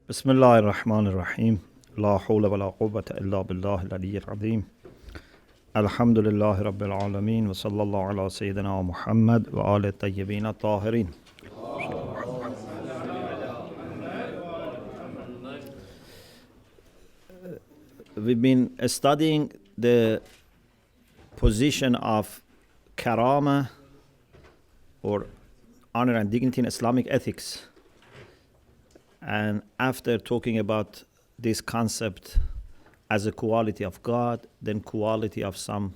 بسم الله الرحمن الرحيم لا حول ولا قوة إلا بالله العلي العظيم الحمد لله رب العالمين وصلى الله على سيدنا محمد وآل الطيبين الطاهرين. We've been studying the position of karama or honor and dignity in Islamic ethics. And after talking about this concept as a quality of God, then quality of some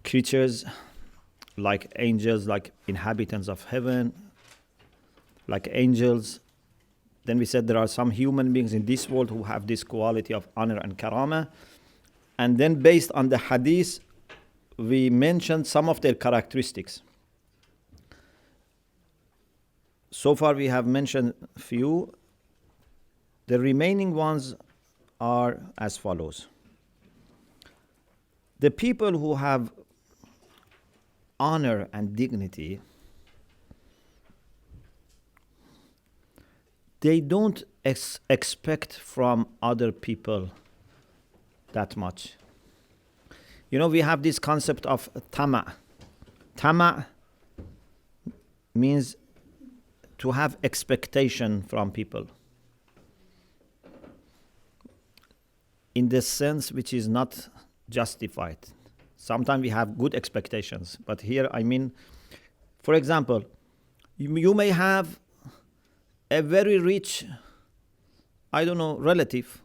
creatures like angels, like inhabitants of heaven, like angels, then we said there are some human beings in this world who have this quality of honor and karama. And then based on the hadith, we mentioned some of their characteristics. So far we have mentioned few. The remaining ones are as follows. The people who have honor and dignity, they don't expect from other people that much. You know, we have this concept of tama. Tama means to have expectation from people in the sense which is not justified. Sometimes we have good expectations, but here I mean, for example, you may have a very rich, relative,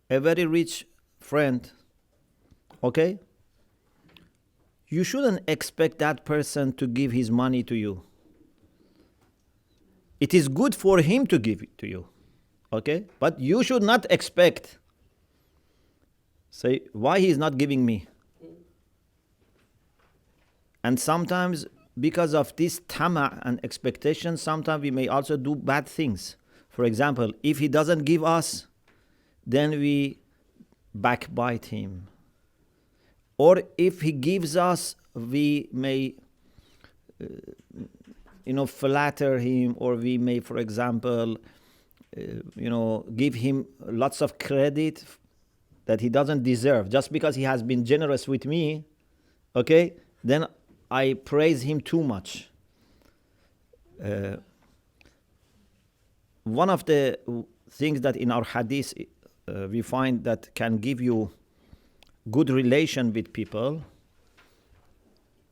a very rich friend, okay? You shouldn't expect that person to give his money to you. It is good for him to give it to you, okay? But you should not expect, say, why he is not giving me? And sometimes because of this tama and expectation, sometimes we may also do bad things. For example, if he doesn't give us, then we backbite him. Or if he gives us, we may flatter him, or we may, for example, give him lots of credit that he doesn't deserve. Just because he has been generous with me, okay, then I praise him too much. One of the things that in our hadith we find that can give you good relation with people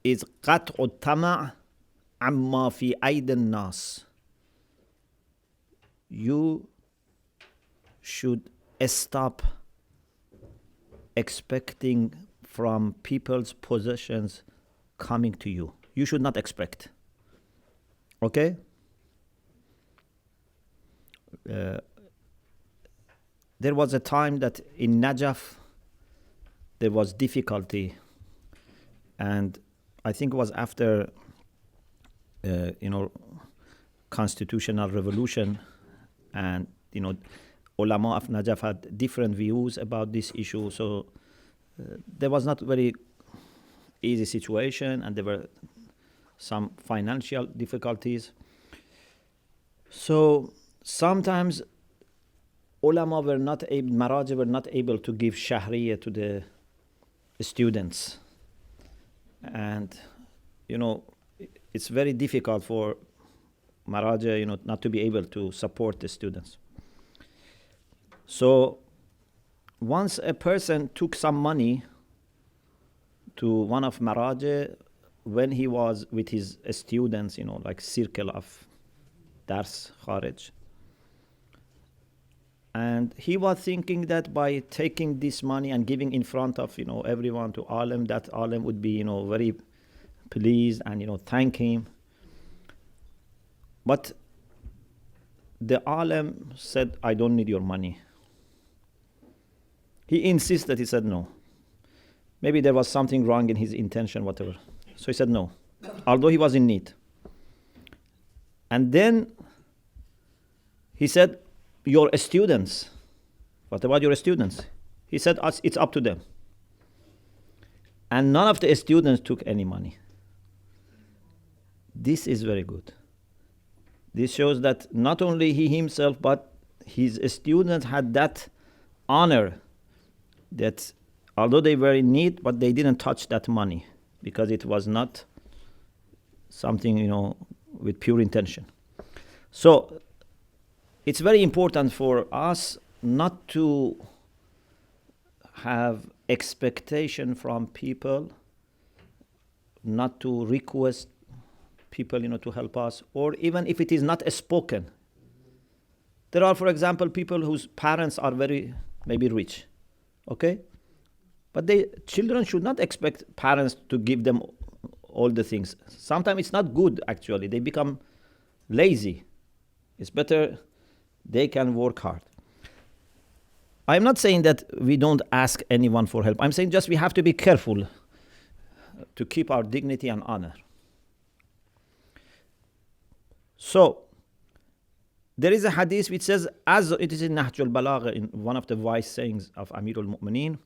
is قطع الطمع عما في أيدي الناس. You should stop expecting from people's possessions coming to you. You should not expect. Okay? There was a time that in Najaf there was difficulty, and I think it was after constitutional revolution, and ulama of Najaf had different views about this issue, so there was not very easy situation, and there were some financial difficulties. So sometimes ulama were not able, maraji were not able to give shahriya to the students, and it's very difficult for maraji not to be able to support the students. So once a person took some money to one of maraji when he was with his students, like circle of dars kharij, and he was thinking that by taking this money and giving in front of everyone to alim, that alim would be very pleased and thank him. But the alim said, I don't need your money. He insisted. He said no. Maybe there was something wrong in his intention, whatever. So he said no, although he was in need. And then he said, your students, what about your students? He said, it's up to them. And none of the students took any money. This is very good. This shows that not only he himself, but his students had that honor that although they were in need, but they didn't touch that money because it was not something, with pure intention. So it's very important for us not to have expectation from people, not to request people, to help us, or even if it is not spoken. There are, for example, people whose parents are very, maybe rich, okay? But children should not expect parents to give them all the things. Sometimes it's not good, actually. They become lazy. It's better they can work hard. I'm not saying that we don't ask anyone for help. I'm saying just we have to be careful to keep our dignity and honor. So, there is a hadith which says, as it is in Nahj al-Balagha, in one of the wise sayings of Amir al-Mu'mineen,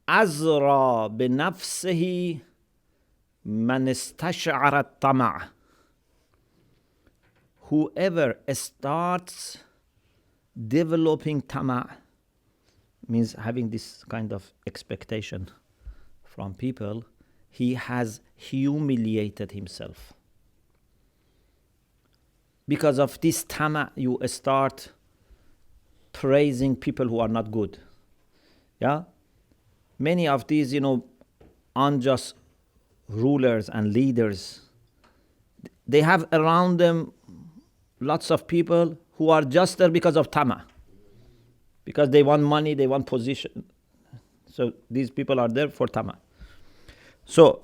أزرى بنفسه من استشعر الطمع. Whoever starts developing tama, means having this kind of expectation from people, he has humiliated himself. Because of this tama, you start praising people who are not good. Yeah? Many of these, unjust rulers and leaders, they have around them lots of people who are just there because of tama. Because they want money, they want position. So these people are there for tama. So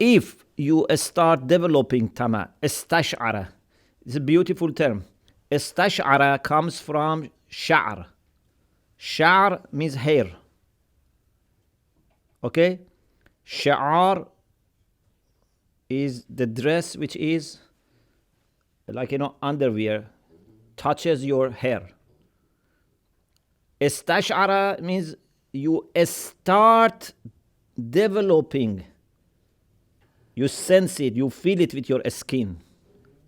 if you start developing tama, istash'ara, it's a beautiful term. Istash'ara comes from sha'r. Sha'r means hair. Okay? Sha'ar is the dress which is like, underwear, touches your hair. Istash'ara means you start developing. You sense it, you feel it with your skin.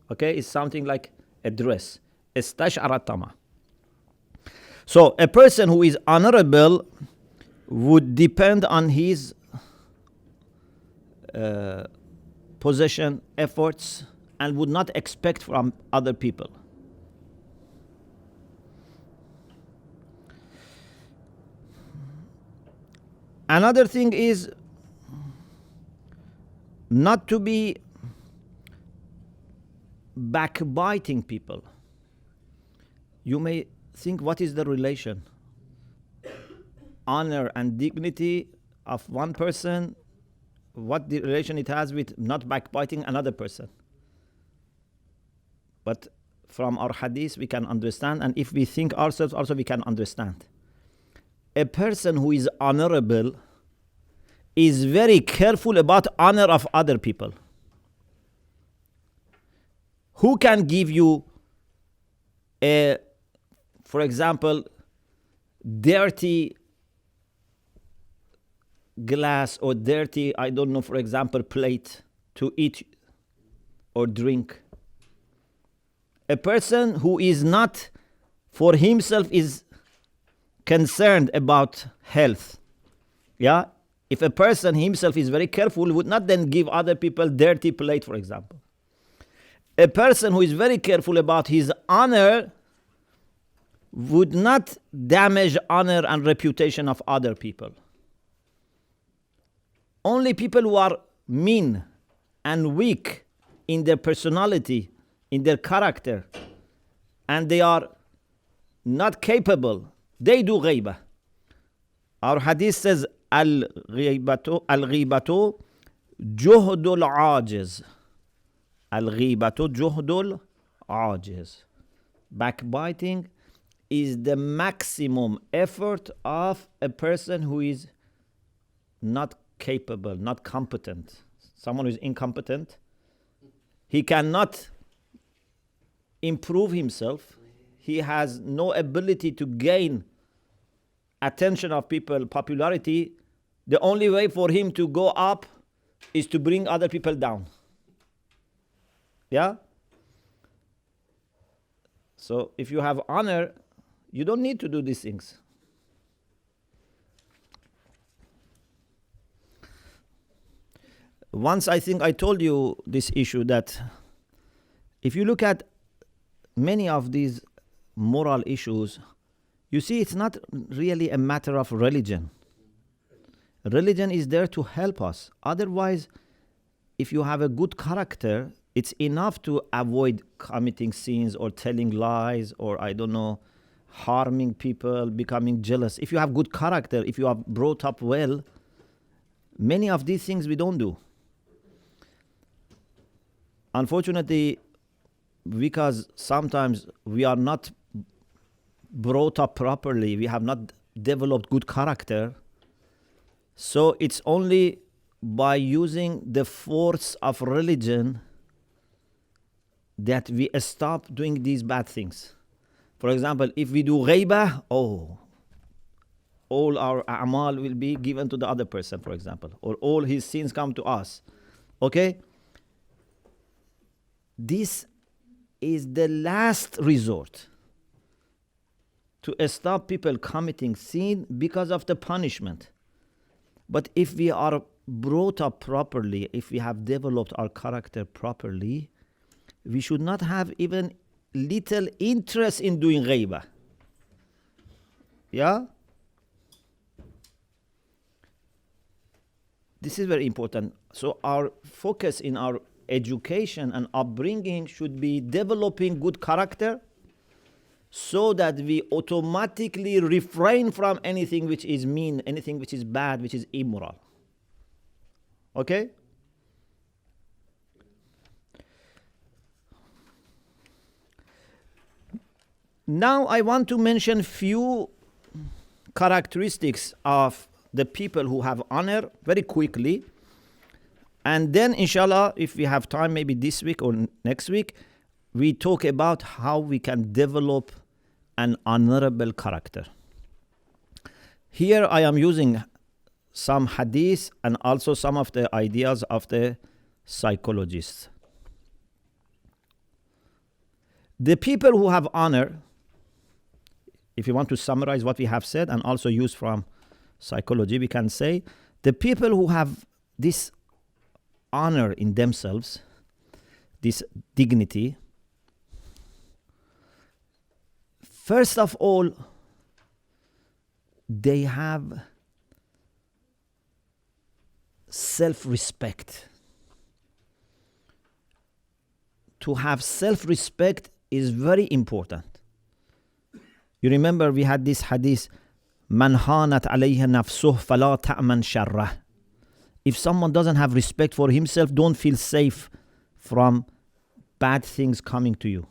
Okay, it's something like a dress. Istash'ara tama. So a person who is honorable would depend on his possession, efforts, and would not expect from other people. Another thing is not to be backbiting people. You may think, what is the relation? Honor and dignity of one person, what the relation it has with not backbiting another person. But from our hadith we can understand, and if we think ourselves also we can understand. A person who is honorable is very careful about honor of other people. Who can give you for example, dirty glass or dirty, for example, plate to eat or drink? A person who is not for himself is concerned about health. Yeah? If a person himself is very careful, would not then give other people dirty plate, for example. A person who is very careful about his honor would not damage honor and reputation of other people. Only people who are mean and weak in their personality, in their character, and they are not capable, they do ghibah. Our hadith says, al-ghibatu juhdul ajiz. Al-ghibatu juhdul ajiz. Backbiting is the maximum effort of a person who is not capable, not competent. Someone who is incompetent, he cannot improve himself. He has no ability to gain attention of people, popularity. The only way for him to go up is to bring other people down. Yeah? So if you have honor, you don't need to do these things. Once I think I told you this issue that if you look at many of these moral issues, you see it's not really a matter of religion. Religion is there to help us. Otherwise, if you have a good character, it's enough to avoid committing sins or telling lies or, I don't know, harming people, becoming jealous. If you have good character, if you are brought up well, many of these things we don't do. Unfortunately, because sometimes we are not brought up properly, we have not developed good character, so it's only by using the force of religion that we stop doing these bad things. For example, if we do ghaibah, all our a'mal will be given to the other person, for example, or all his sins come to us. Okay? This is the last resort to stop people committing sin because of the punishment. But if we are brought up properly, if we have developed our character properly, we should not have even little interest in doing ghaibah. Yeah? This is very important. So our focus in our education and upbringing should be developing good character so that we automatically refrain from anything which is mean, anything which is bad, which is immoral. Okay? Now I want to mention few characteristics of the people who have honor very quickly. And then, inshallah, if we have time, maybe this week or next week, we talk about how we can develop an honorable character. Here I am using some hadith and also some of the ideas of the psychologists. The people who have honor, if you want to summarize what we have said and also use from psychology, we can say the people who have this honor in themselves, this dignity, first of all, they have self-respect. To have self-respect is very important. You remember we had this hadith, "Man hanat alayha nafsuh fala ta'man sharrah." If someone doesn't have respect for himself, don't feel safe from bad things coming to you.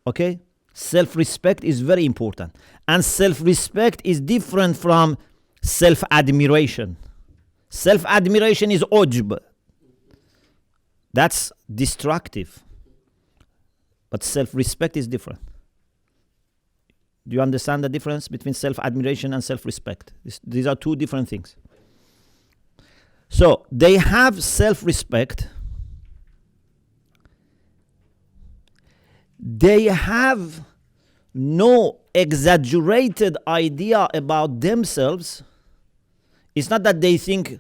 Okay? Self-respect is very important. And self-respect is different from self-admiration. Self-admiration is ujb. That's destructive. But self-respect is different. Do you understand the difference between self-admiration and self-respect? These are two different things. So they have self-respect. They have no exaggerated idea about themselves. It's not that they think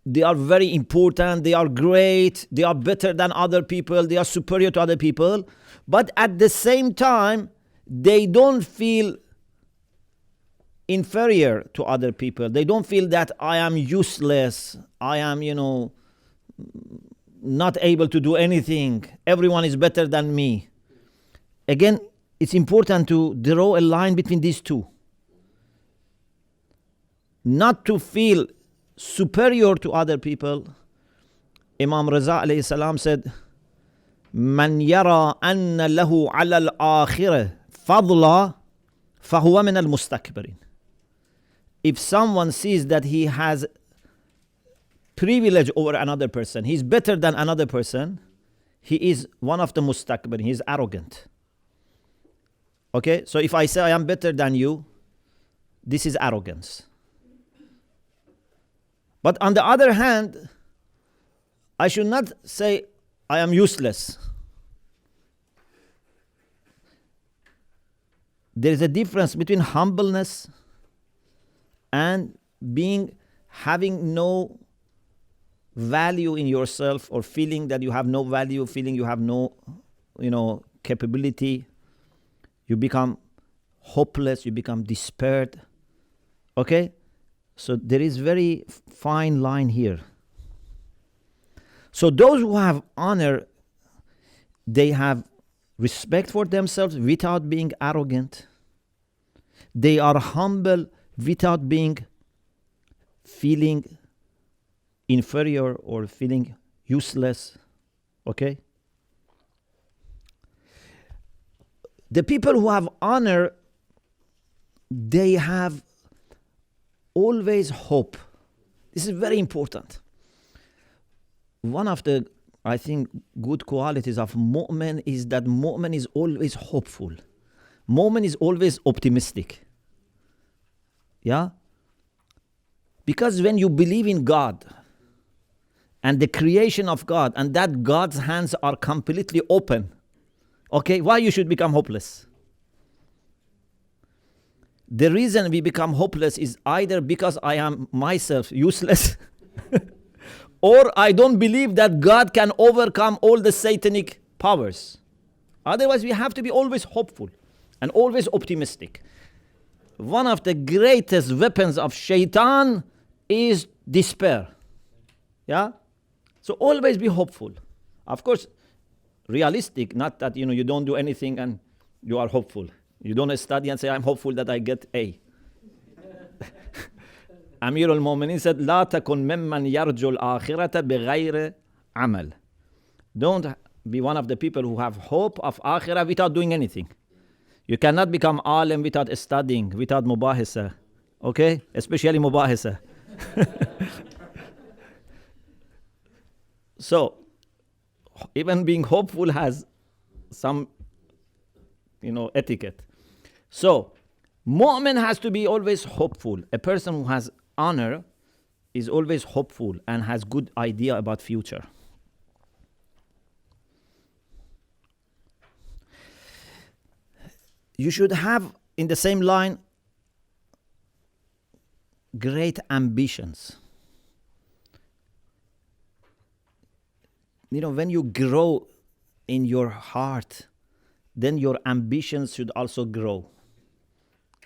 they are very important, they are great, they are better than other people, they are superior to other people. But at the same time, they don't feel inferior to other people. They don't feel that I am useless, I am, not able to do anything. Everyone is better than me. Again, it's important to draw a line between these two. Not to feel superior to other people. Imam Raza alayhi salam said, "Man yara anna lahu ala al-akhirah fadla fahuwa min al-mustakbirin." If someone sees that he has privilege over another person, he's better than another person, he is one of the mustakbirin, he is arrogant. Okay, so if I say I am better than you, this is arrogance. But on the other hand, I should not say I am useless. there is a difference between humbleness and having no value in yourself, or feeling that you have no value, feeling you have no, capability. You become hopeless, you become despaired. Okay? So there is very fine line here. So those who have honor, they have respect for themselves without being arrogant. They are humble without feeling inferior or feeling useless. Okay? The people who have honor, they have always hope. This is very important. One of the, I think, good qualities of mu'min is that mu'min is always hopeful. Mu'min is always optimistic. Yeah? Because when you believe in God and the creation of God, and that God's hands are completely open, okay, why you should become hopeless? The reason we become hopeless is either because I am myself useless or I don't believe that God can overcome all the satanic powers. Otherwise, we have to be always hopeful and always optimistic. One of the greatest weapons of shaitan is despair. Yeah? So always be hopeful. Of course, realistic, not that you don't do anything and you are hopeful. You don't study and say, I'm hopeful that I get A. Amir al-Mu'minin said, لا تكن ممن يرجو الآخرة بغير عمل. Don't be one of the people who have hope of akhirah without doing anything. You cannot become alim without studying, without mubahisa. Okay? Especially mubahisa. So, even being hopeful has some, etiquette. So, mu'min has to be always hopeful. A person who has honor is always hopeful and has good idea about future. You should have, in the same line, great ambitions. When you grow in your heart, then your ambitions should also grow.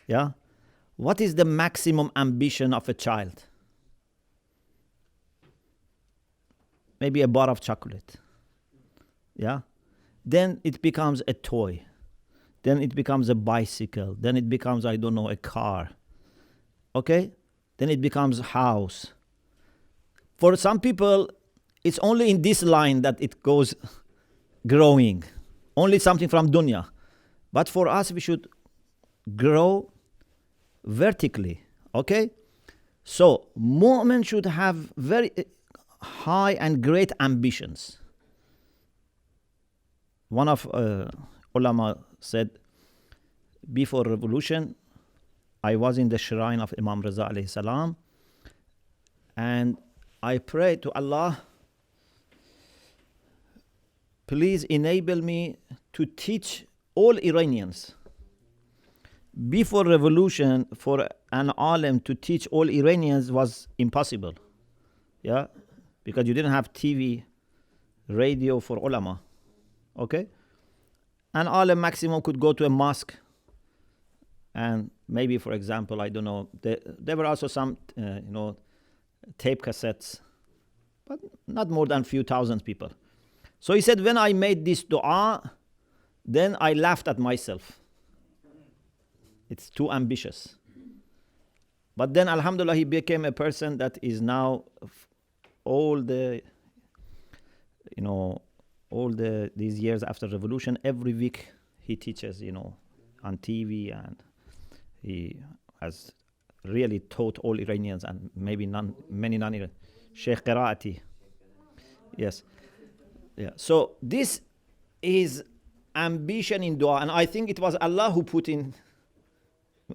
Yeah? What is the maximum ambition of a child? Maybe a bar of chocolate. Yeah? Then it becomes a toy. Then it becomes a bicycle. Then it becomes, a car. Okay? Then it becomes a house. For some people, it's only in this line that it goes growing. Only something from dunya. But for us, we should grow vertically. Okay? So, mu'min should have very high and great ambitions. One of ulama said, before revolution, I was in the shrine of Imam Raza alayhi salam, and I prayed to Allah, please enable me to teach all Iranians. Before revolution, for an alim to teach all Iranians was impossible. Yeah? Because you didn't have TV, radio for ulama. Okay? An alim maximum could go to a mosque and maybe, for example, I don't know, there were also some, tape cassettes, but not more than a few thousand people. So he said, when I made this dua, then I laughed at myself. It's too ambitious. But then, alhamdulillah, he became a person that is now all these years after revolution, every week he teaches, on TV, and he has really taught all Iranians and maybe many non-Iranians. Sheikh Qiraati. Yes. Yeah. So this is ambition in dua, and I think it was Allah who put in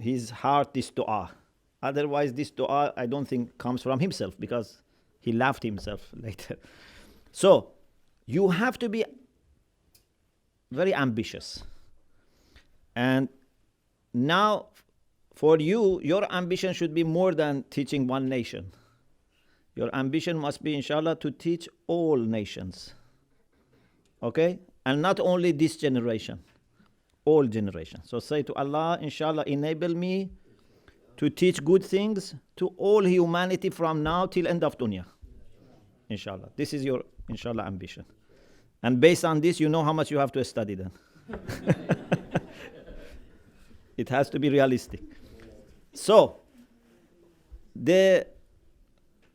his heart this dua. Otherwise, this dua, I don't think, comes from himself, because he laughed himself later. So, you have to be very ambitious. And now for you, your ambition should be more than teaching one nation. Your ambition must be, inshallah, to teach all nations. Okay? And not only this generation, all generations. So say to Allah, inshallah, enable me to teach good things to all humanity from now till end of dunya. Inshallah. This is your, inshallah, ambition. And based on this, you know how much you have to study then. It has to be realistic. So, the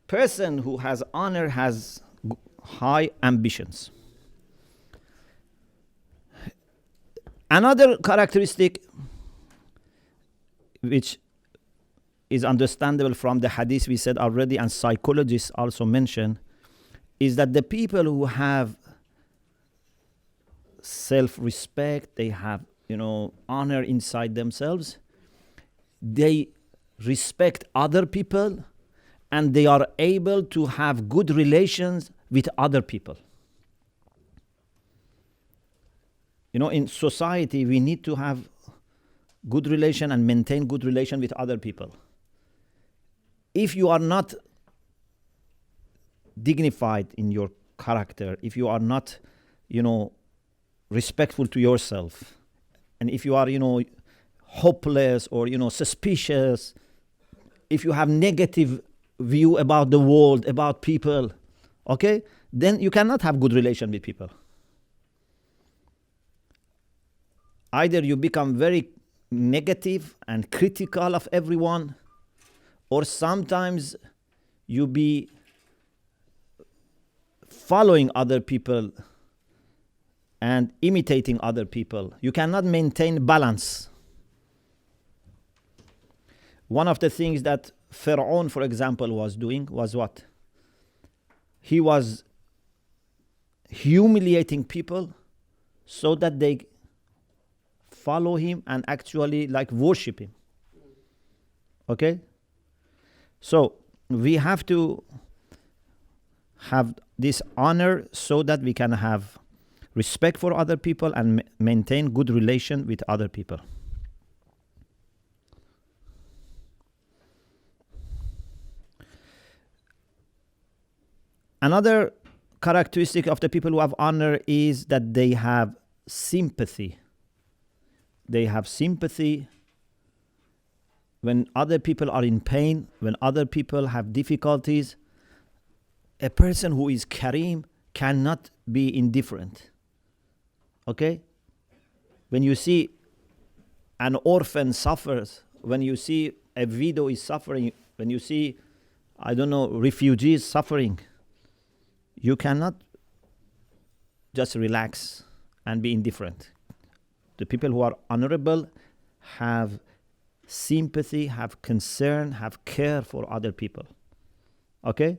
person who has honor has high ambitions. Another characteristic which is understandable from the hadith we said already, and psychologists also mention, is that the people who have self-respect, they have, honor inside themselves, they respect other people, and they are able to have good relations with other people. In society, we need to have good relation and maintain good relation with other people. If you are not dignified in your character, if you are not, respectful to yourself, and if you are, hopeless or, suspicious, if you have negative view about the world, about people, okay, then you cannot have good relation with people. Either you become very negative and critical of everyone, or sometimes you be following other people and imitating other people. You cannot maintain balance. One of the things that Pharaoh, for example, was doing was what? He was humiliating people so that they follow him and actually worship him. Okay? So we have to have this honor so that we can have respect for other people and maintain good relation with other people. Another characteristic of the people who have honor is that they have sympathy. They have sympathy when other people are in pain, when other people have difficulties. A person who is Kareem cannot be indifferent. Okay? When you see an orphan suffers, when you see a widow is suffering, when you see, refugees suffering, you cannot just relax and be indifferent. The people who are honorable have sympathy, have concern, have care for other people. Okay?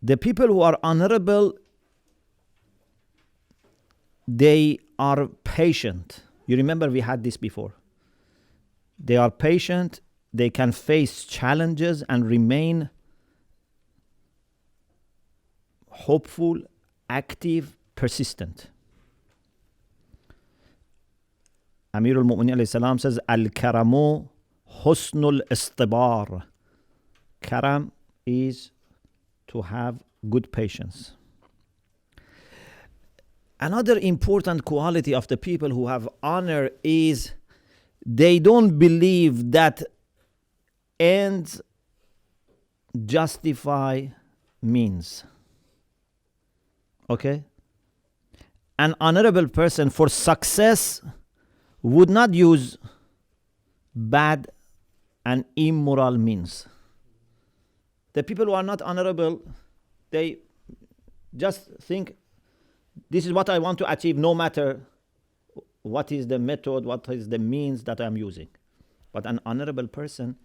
The people who are honorable, they are patient. You remember we had this before. They are patient, they can face challenges and remain hopeful, active, persistent. Amirul Mu'minin alayhi salam says, Al-karamu husnul istibar. Karam is to have good patience. Another important quality of the people who have honor is they don't believe that ends justify means. Okay? An honorable person for success would not use bad and immoral means. The people who are not honorable, they just think, this is what I want to achieve, no matter what is the method, what is the means that I'm using. But an honorable person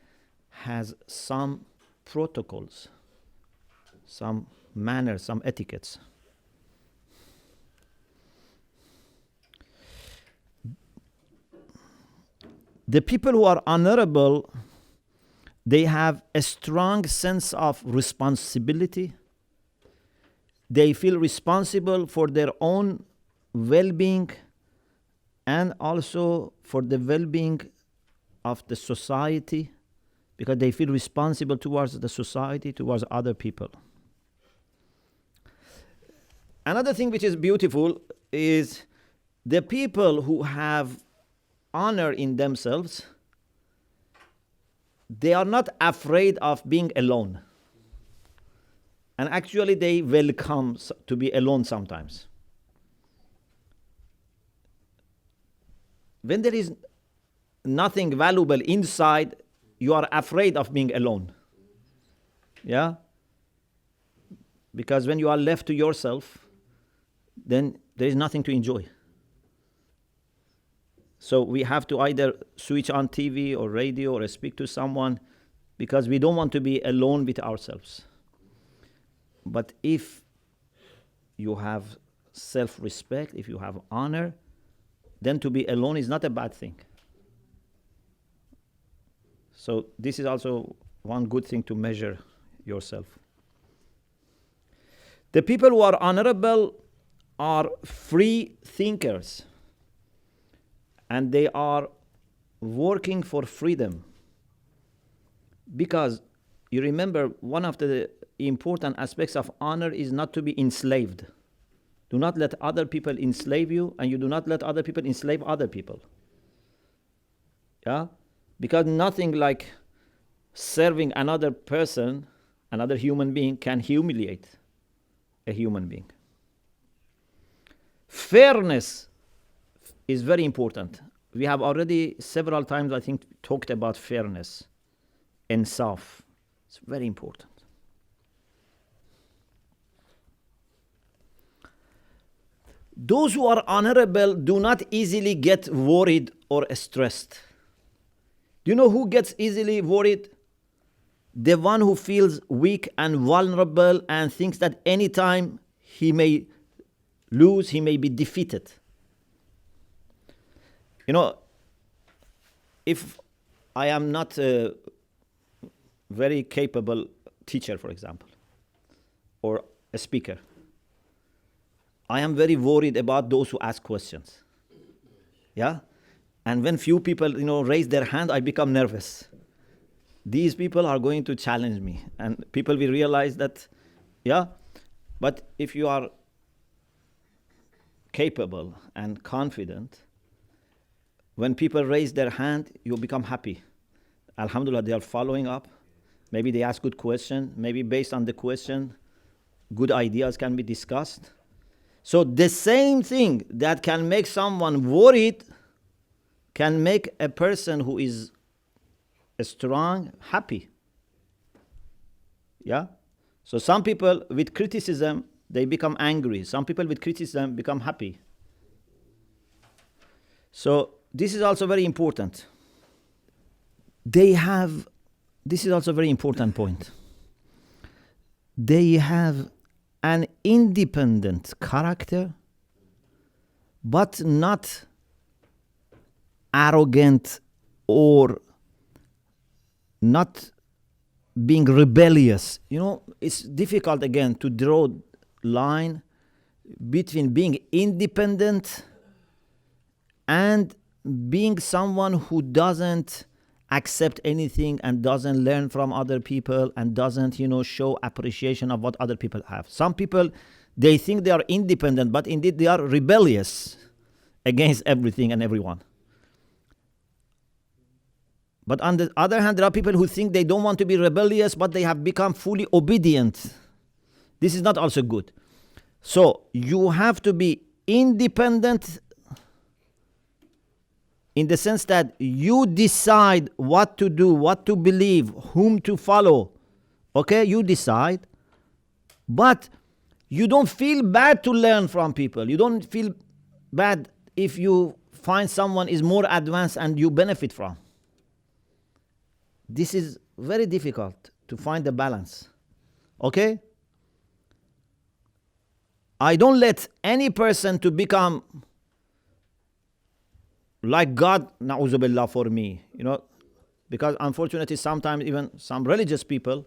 has some protocols, some manners, some etiquettes. The people who are honorable, they have a strong sense of responsibility. They feel responsible for their own well-being and also for the well-being of the society, because they feel responsible towards the society, towards other people. Another thing which is beautiful is the people who have honor in themselves, they are not afraid of being alone. And actually they welcome to be alone sometimes. When there is nothing valuable inside, you are afraid of being alone. Yeah? Because when you are left to yourself, then there is nothing to enjoy. So we have to either switch on TV or radio or speak to someone, because we don't want to be alone with ourselves. But if you have self-respect, if you have honor, then to be alone is not a bad thing. So this is also one good thing to measure yourself. The people who are honorable are free thinkers, and they are working for freedom. Because you remember, one of the important aspects of honor is not to be enslaved. Do not let other people enslave you, and you do not let other people enslave other people. Yeah? Because nothing like serving another person, another human being, can humiliate a human being. Fairness is very important. We have already several times, I think, talked about fairness. Insaf. It's very important. Those who are honorable do not easily get worried or stressed. Do you know who gets easily worried? The one who feels weak and vulnerable and thinks that anytime he may lose, he may be defeated. You know, if I am not a very capable teacher, for example, or a speaker, I am very worried about those who ask questions. Yeah? And when few people, raise their hand, I become nervous. These people are going to challenge me. And people will realize that, yeah, but if you are capable and confident, when people raise their hand, you become happy. Alhamdulillah, they are following up. Maybe they ask good question. Maybe based on the question, good ideas can be discussed. So the same thing that can make someone worried can make a person who is strong happy. Yeah? So some people with criticism, they become angry. Some people with criticism become happy. So this is also very important. This is also a very important point. They have an independent character, but not arrogant or not being rebellious. It's difficult again to draw line between being independent and being someone who doesn't accept anything and doesn't learn from other people and doesn't, show appreciation of what other people have. Some people, they think they are independent, but indeed they are rebellious against everything and everyone. But on the other hand, there are people who think they don't want to be rebellious, but they have become fully obedient. This is not also good. So you have to be independent in the sense that you decide what to do, what to believe, whom to follow. Okay, you decide. But you don't feel bad to learn from people. You don't feel bad if you find someone is more advanced and you benefit from. This is very difficult to find the balance. Okay? I don't let any person to become like God, na'uzu billah, for me, because unfortunately sometimes even some religious people,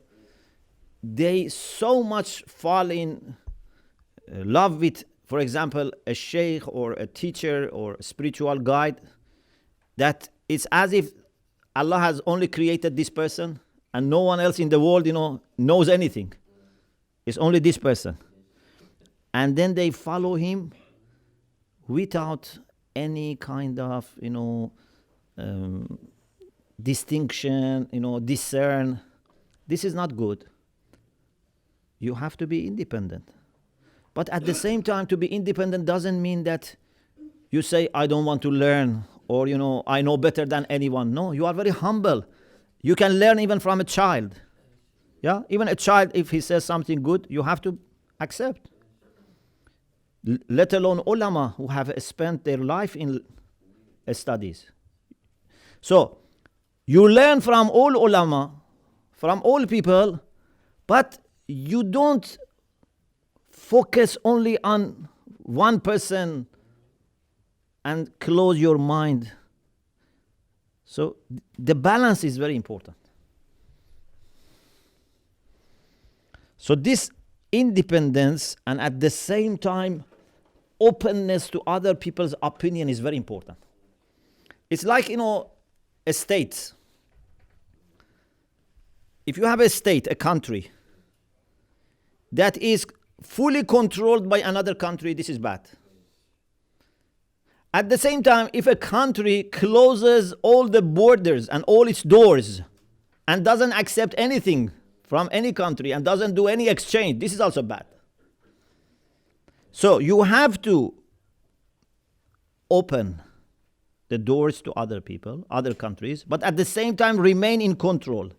they so much fall in love with for example, a sheikh or a teacher or a spiritual guide, that it's as if Allah has only created this person and no one else in the world, knows anything. It's only this person. And then they follow him without any kind of, distinction, discern. This is not good. You have to be independent. But at the same time, to be independent doesn't mean that you say, I don't want to learn, or, I know better than anyone. No, you are very humble. You can learn even from a child. Yeah, even a child, if he says something good, you have to accept. Let alone ulama who have spent their life in studies. So, you learn from all ulama, from all people, but you don't focus only on one person and close your mind. So the balance is very important. So this independence and at the same time openness to other people's opinion is very important. It's like, a state. If you have a state, a country, that is fully controlled by another country, this is bad. At the same time, if a country closes all the borders and all its doors and doesn't accept anything from any country and doesn't do any exchange, this is also bad. So you have to open the doors to other people, other countries, but at the same time remain in control.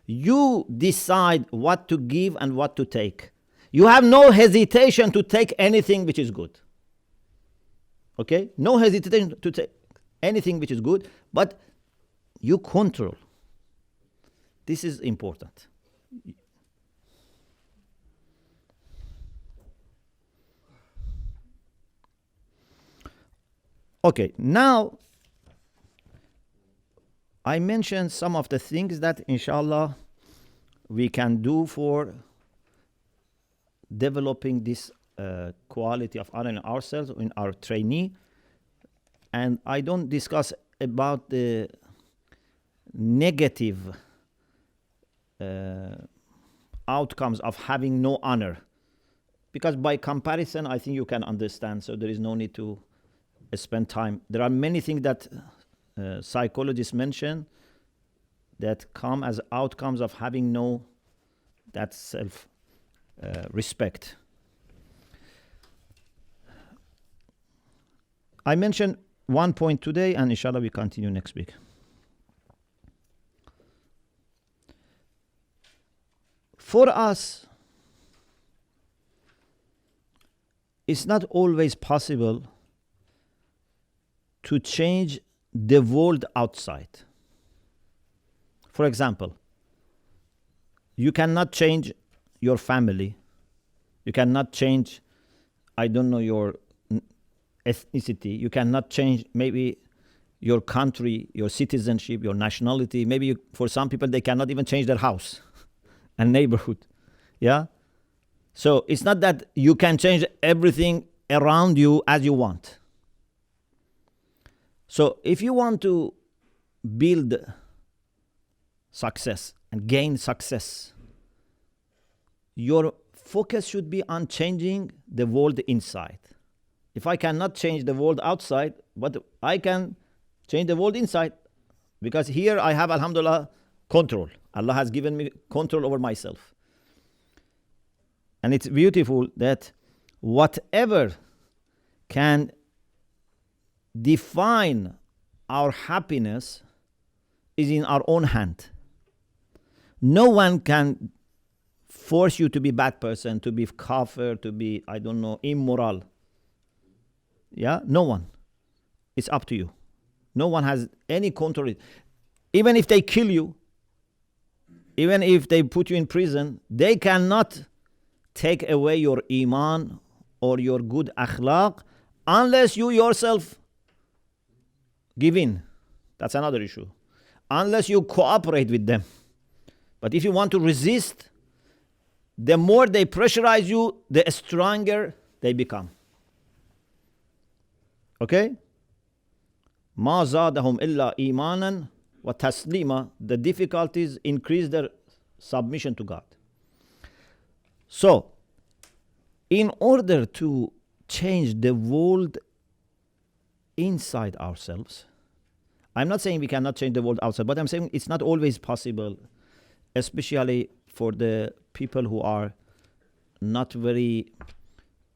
You decide what to give and what to take. You have no hesitation to take anything which is good. Okay? No hesitation to take anything which is good, but you control. This is important. Okay, now I mentioned some of the things that inshallah we can do for developing this quality of honoring ourselves in our trainee. And I don't discuss about the negative outcomes of having no honor, because by comparison I think you can understand, so there is no need to spend time. There are many things that psychologists mention that come as outcomes of having no that self respect. I mentioned one point today, and inshallah we continue next week. For us, it's not always possible to change the world outside. For example, you cannot change your family. You cannot change, your ethnicity. You cannot change maybe your country, your citizenship, your nationality. Maybe for some people, they cannot even change their house and neighborhood. Yeah? So it's not that you can change everything around you as you want. So if you want to build success and gain success, your focus should be on changing the world inside. If I cannot change the world outside, but I can change the world inside, because here I have, alhamdulillah, control. Allah has given me control over myself. And it's beautiful that whatever can define our happiness is in our own hand. No one can force you to be a bad person, to be kafir, to be, immoral. Yeah? No one. It's up to you. No one has any control. Even if they kill you, even if they put you in prison, they cannot take away your iman or your good akhlaq unless you yourself give in. That's another issue. Unless you cooperate with them. But if you want to resist, the more they pressurize you, the stronger they become. Okay? ما زادهم إلا إيمانا وتسليما. The difficulties increase their submission to God. So, in order to change the world inside ourselves, I'm not saying we cannot change the world outside, but I'm saying it's not always possible, especially for the people who are not very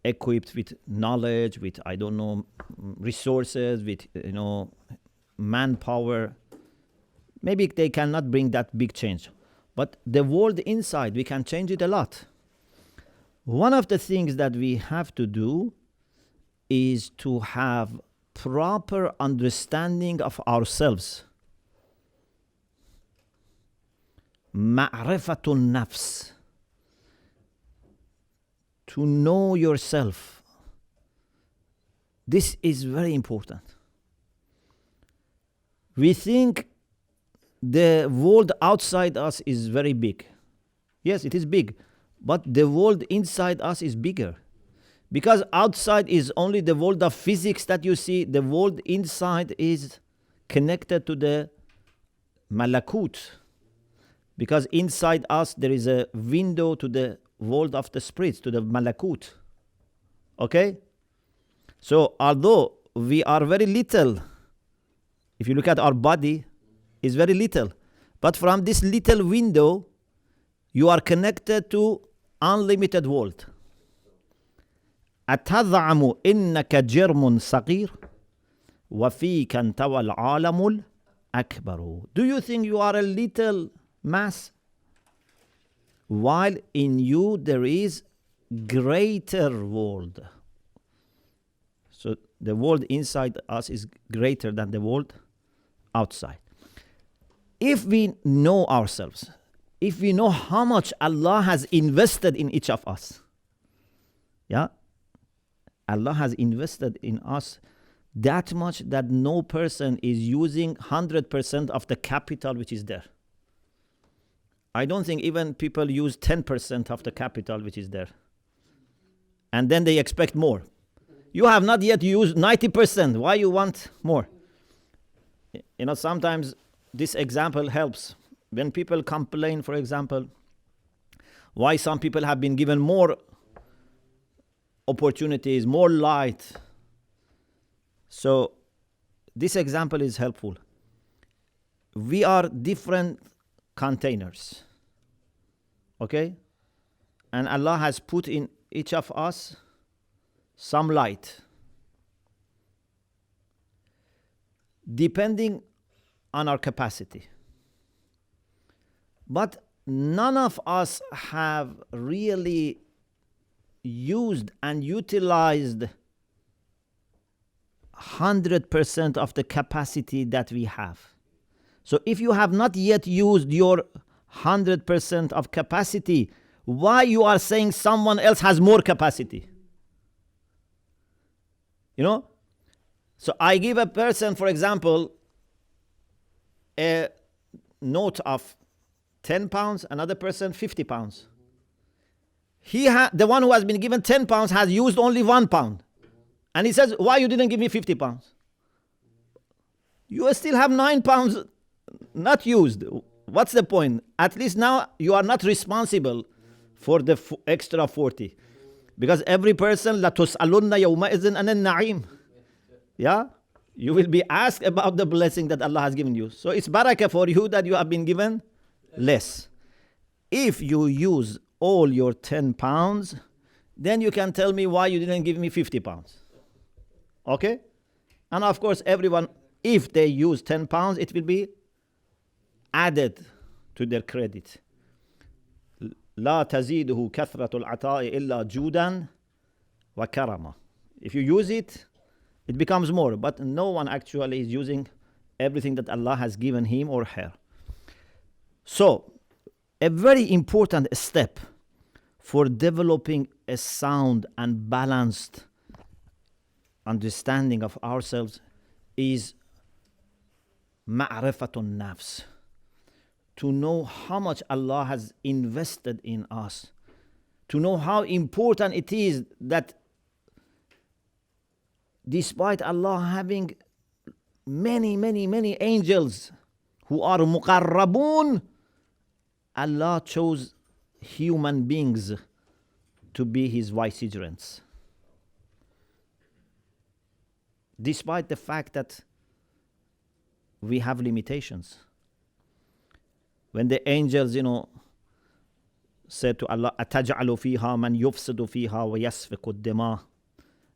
equipped with knowledge, with, I don't know, resources, with, manpower. Maybe they cannot bring that big change. But the world inside, we can change it a lot. One of the things that we have to do is to have proper understanding of ourselves. Ma'rifatun nafs. To know yourself. This is very important. We think the world outside us is very big. Yes, it is big. But the world inside us is bigger. Because outside is only the world of physics that you see. The world inside is connected to the malakut. Because inside us there is a window to the world of the spirits, to the malakut. Okay? So although we are very little, if you look at our body, is very little. But from this little window, you are connected to unlimited world. أتزعم إنك جرم صغير وفيك انتوى العالم الأكبر. Do you think you are a little mass? While in you there is greater world. So the world inside us is greater than the world outside. If we know ourselves, if we know how much Allah has invested in each of us, yeah, Allah has invested in us that much that no person is using 100% of the capital which is there. I don't think even people use 10% of the capital which is there. And then they expect more. You have not yet used 90%. Why you want more? Sometimes this example helps. When people complain, for example, why some people have been given more opportunities, more light. So this example is helpful. We are different containers. Okay? And Allah has put in each of us some light. Depending on our capacity. But none of us have really used and utilized 100% of the capacity that we have. So if you have not yet used your 100% of capacity, why you are saying someone else has more capacity? So I give a person, for example, a note of 10 pounds, another person 50 pounds. The one who has been given 10 pounds has used only 1 pound. And he says, why you didn't give me 50 pounds? You still have 9 pounds not used. What's the point? At least now you are not responsible for the extra 40. Because every person, لَتُسْأَلُنَّ يَوْمَئِذٍ أَنِ النَّعِيمِ. Yeah? You will be asked about the blessing that Allah has given you. So it's barakah for you that you have been given less. If you use all your 10 pounds, then you can tell me why you didn't give me 50 pounds. Okay? And of course, everyone, if they use 10 pounds, it will be added to their credit. لا تزيده كثرة العطاء إلا جودا وكرما. If you use it, it becomes more. But no one actually is using everything that Allah has given him or her. So, a very important step for developing a sound and balanced understanding of ourselves is ma'rifatun nafs. To know how much Allah has invested in us. To know how important it is that despite Allah having many, many, many angels who are muqarrabun, Allah chose human beings to be His vicegerents. Despite the fact that we have limitations. When the angels, said to Allah, أَتَجْعَلُ فِيهَا مَنْ يُفْسِدُ فِيهَا وَيَسْفِكُ الدِّمَاءَ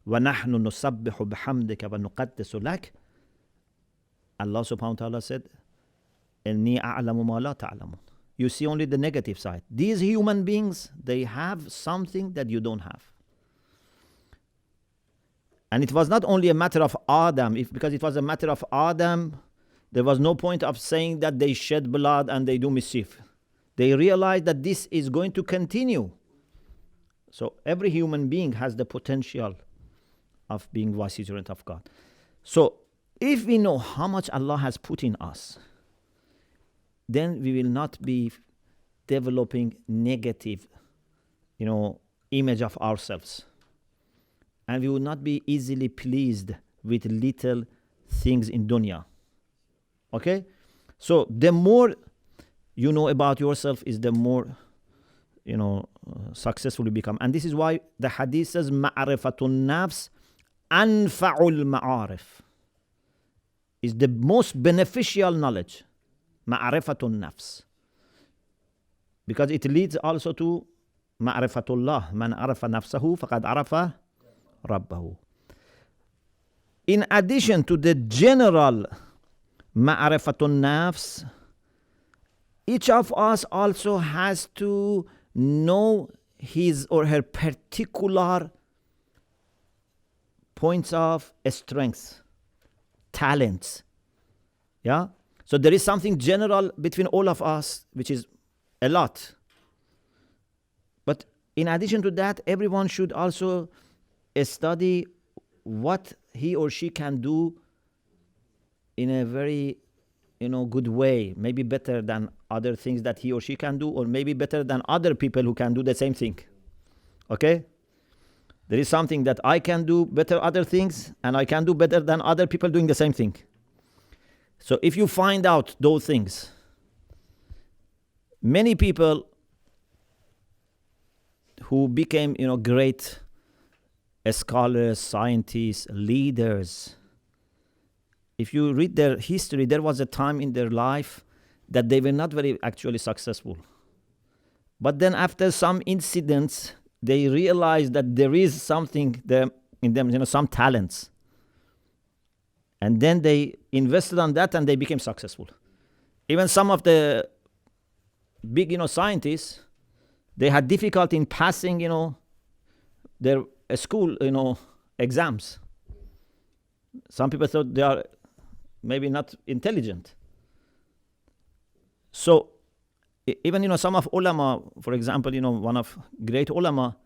وَنَحْنُ نُسَبِّحُ بِحَمْدِكَ وَنُقَدِّسُ لَكَ. Allah subhanahu wa ta'ala said, إِنِّي أَعْلَمُ مَا لَا تَعْلَمُونَ. You see only the negative side. These human beings, they have something that you don't have. And it was not only a matter of Adam, because it was a matter of Adam, there was no point of saying that they shed blood and they do mischief. They realized that this is going to continue. So every human being has the potential of being vicegerent of God. So if we know how much Allah has put in us, then we will not be developing negative, image of ourselves. And we will not be easily pleased with little things in dunya. Okay? So the more you know about yourself is the more, successful you become. And this is why the hadith says, ma'rifatun nafs anfa'ul ma'arif. Is the most beneficial knowledge. Ma'rifatun nafs. Because it leads also to ma'rifatullah. Man arafa nafsahu faqad arafa rabbahu. In addition to the general ma'rifatun nafs, each of us also has to know his or her particular points of strength, talents. Yeah? So there is something general between all of us, which is a lot. But in addition to that, everyone should also study what he or she can do in a very, good way. Maybe better than other things that he or she can do, or maybe better than other people who can do the same thing. Okay? There is something that I can do better other things, and I can do better than other people doing the same thing. So if you find out those things, many people who became, great scholars, scientists, leaders, if you read their history, there was a time in their life that they were not very actually successful. But then after some incidents, they realized that there is something there in them, some talents. And then they invested on that and they became successful. Even some of the big, scientists, they had difficulty in passing, their school, exams. Some people thought they are maybe not intelligent. So even, some of ulama, for example, one of great ulama,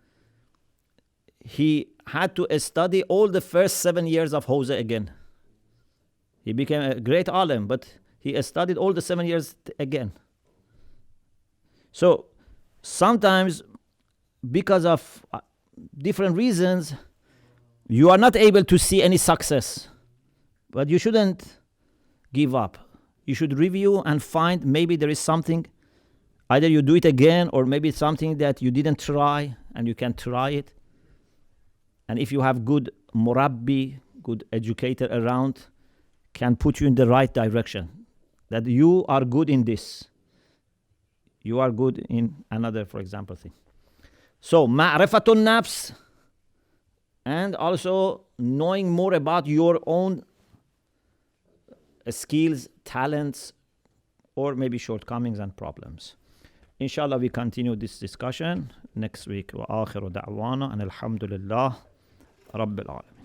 he had to study all the first 7 years of Hawza again. He became a great alim, but he studied all the 7 years again. So sometimes, because of different reasons, you are not able to see any success. But you shouldn't give up. You should review and find maybe there is something. Either you do it again, or maybe something that you didn't try and you can try it. And if you have good murabbi, good educator around, can put you in the right direction. That you are good in this. You are good in another, for example, thing. So, ma'rifatun nafs, and also knowing more about your own skills, talents, or maybe shortcomings and problems. Inshallah, we continue this discussion next week. Wa akhiru da'wana and alhamdulillah rabbil alamin.